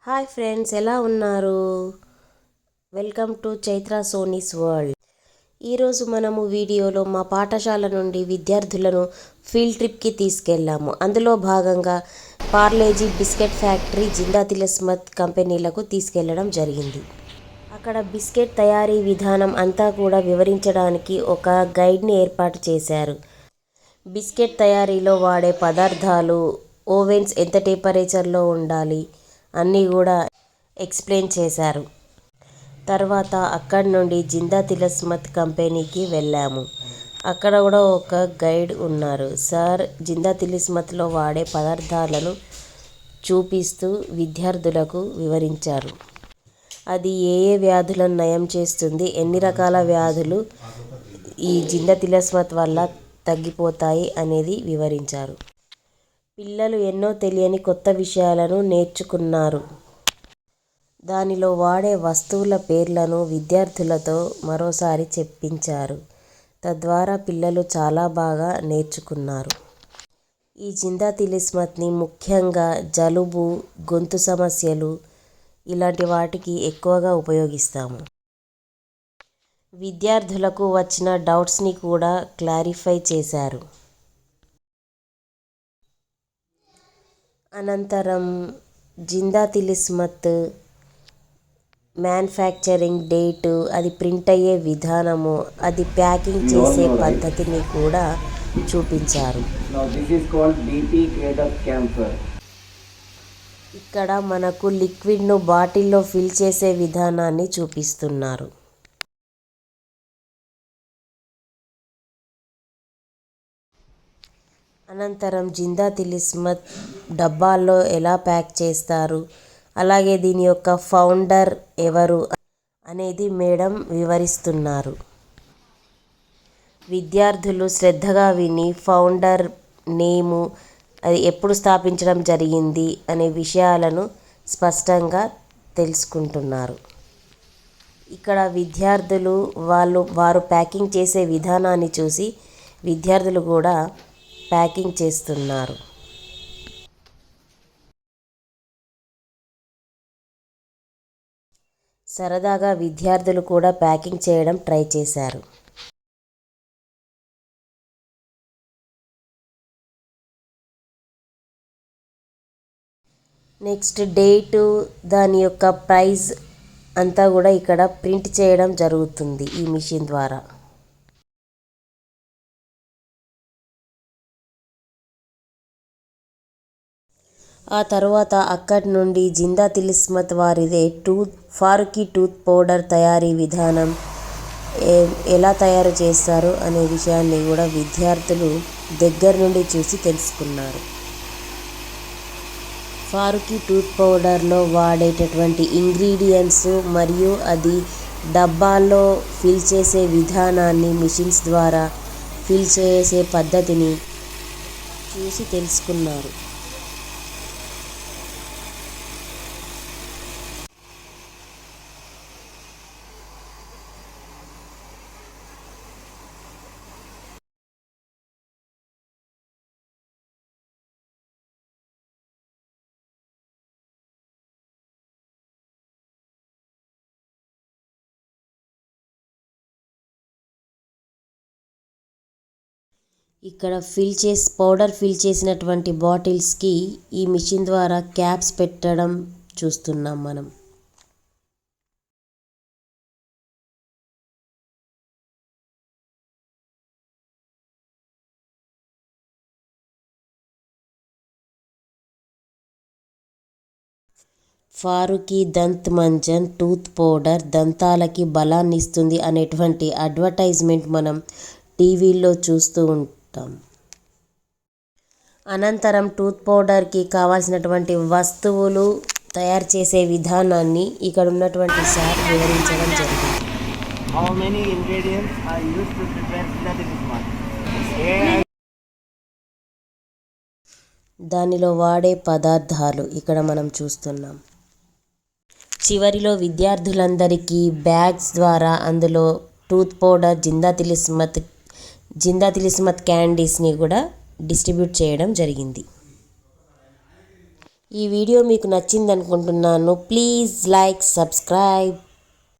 Hi friends, ఎలా ఉన్నారు? Welcome to Chaitra సోనీస్ world. ఈరోజు మనము వీడియోలో మా పాఠశాల నుండి విద్యార్థులను ఫీల్డ్ ట్రిప్కి తీసుకెళ్ళాము. అందులో భాగంగా పార్లేజీ బిస్కెట్ ఫ్యాక్టరీ, జిందా తిలిస్మత్ కంపెనీలకు తీసుకెళ్లడం జరిగింది. అక్కడ బిస్కెట్ తయారీ విధానం అంతా కూడా వివరించడానికి ఒక గైడ్ని ఏర్పాటు చేశారు. బిస్కెట్ తయారీలో వాడే పదార్థాలు, ఓవెన్స్ ఎంత టెంపరేచర్లో ఉండాలి అన్నీ కూడా ఎక్స్ప్లెయిన్ చేశారు. తర్వాత అక్కడి నుండి జిందా తిలిస్మత్ కంపెనీకి వెళ్ళాము. అక్కడ కూడా ఒక గైడ్ ఉన్నారు. సార్ జిందా తిలిస్మత్లో వాడే పదార్థాలను చూపిస్తూ విద్యార్థులకు వివరించారు. అది ఏ ఏ వ్యాధులను నయం చేస్తుంది, ఎన్ని రకాల వ్యాధులు ఈ జిందా తిలిస్మత్ వల్ల తగ్గిపోతాయి అనేది వివరించారు. పిల్లలు ఎన్నో తెలియని కొత్త విషయాలను నేర్చుకున్నారు. దానిలో వాడే వస్తువుల పేర్లను విద్యార్థులతో మరోసారి చెప్పించారు. తద్వారా పిల్లలు చాలా బాగా నేర్చుకున్నారు. ఈ జిందా తిలిస్మత్ని ముఖ్యంగా జలుబు, గొంతు సమస్యలు ఇలాంటి వాటికి ఎక్కువగా ఉపయోగిస్తాము. విద్యార్థులకు వచ్చిన డౌట్స్ని కూడా క్లారిఫై చేశారు. అనంతరం జిందా తిలిస్మత్ మ్యానుఫ్యాక్చరింగ్ డేటు, అది ప్రింట్ అయ్యే విధానము, అది ప్యాకింగ్ చేసే పద్ధతిని కూడా చూపించారు. ఇక్కడ మనకు లిక్విడ్ను బాటిల్లో ఫిల్ చేసే విధానాన్ని చూపిస్తున్నారు. అనంతరం జిందా తిలిస్మత్ డబ్బాల్లో ఎలా ప్యాక్ చేస్తారు, అలాగే దీని యొక్క ఫౌండర్ ఎవరు అనేది మేడం వివరిస్తున్నారు. విద్యార్థులు శ్రద్ధగా విని ఫౌండర్ నేము, అది ఎప్పుడు స్థాపించడం జరిగింది అనే విషయాలను స్పష్టంగా తెలుసుకుంటున్నారు. ఇక్కడ విద్యార్థులు వారు ప్యాకింగ్ చేసే విధానాన్ని చూసి విద్యార్థులు కూడా ప్యాకింగ్ చేస్తున్నారు. సరదాగా విద్యార్థులు కూడా ప్యాకింగ్ చేయడం ట్రై చేశారు. నెక్స్ట్ డేటు, దాని యొక్క ప్రైస్ అంతా కూడా ఇక్కడ ప్రింట్ చేయడం జరుగుతుంది ఈ మిషన్ ద్వారా. ఆ తర్వాత అక్కడి నుండి జిందా తిలిస్మత్ వారిదే ఫారూఖీ టూత్ పౌడర్ తయారీ విధానం ఎలా తయారు చేస్తారు అనే విషయాన్ని కూడా విద్యార్థులు దగ్గర నుండి చూసి తెలుసుకున్నారు. ఫారూఖీ టూత్ పౌడర్లో వాడేటటువంటి ఇంగ్రీడియంట్స్ మరియు అది డబ్బాల్లో ఫిల్ చేసే విధానాన్ని, మిషన్స్ ద్వారా ఫిల్ చేసే పద్ధతిని చూసి తెలుసుకున్నారు. ఇక్కడ పౌడర్ ఫిల్ చేసినటువంటి బాటిల్స్కి ఈ మిషన్ ద్వారా క్యాప్స్ పెట్టడం చూస్తున్నాం మనం. ఫారూఖీ దంత్ మంజన్ టూత్ పౌడర్ దంతాలకి బలాన్ని ఇస్తుంది అనేటువంటి అడ్వర్టైజ్మెంట్ మనం టీవీలో చూస్తూ ఉంటాం. అనంతరం టూత్ పౌడర్కి కావాల్సినటువంటి వస్తువులు తయారు చేసే విధానాన్ని ఇక్కడ ఉన్నటువంటి సార్ వివరించడం జరిగింది. దానిలో వాడే పదార్థాలు ఇక్కడ మనం చూస్తున్నాం. చివరిలో విద్యార్థులందరికీ బ్యాగ్స్ ద్వారా అందులో టూత్ పౌడర్, జిందా తిలిస్మత్ క్యాండీస్ని కూడా డిస్ట్రిబ్యూట్ చేయడం జరిగింది. ఈ వీడియో మీకు నచ్చింది అనుకుంటున్నాను. Please like, subscribe.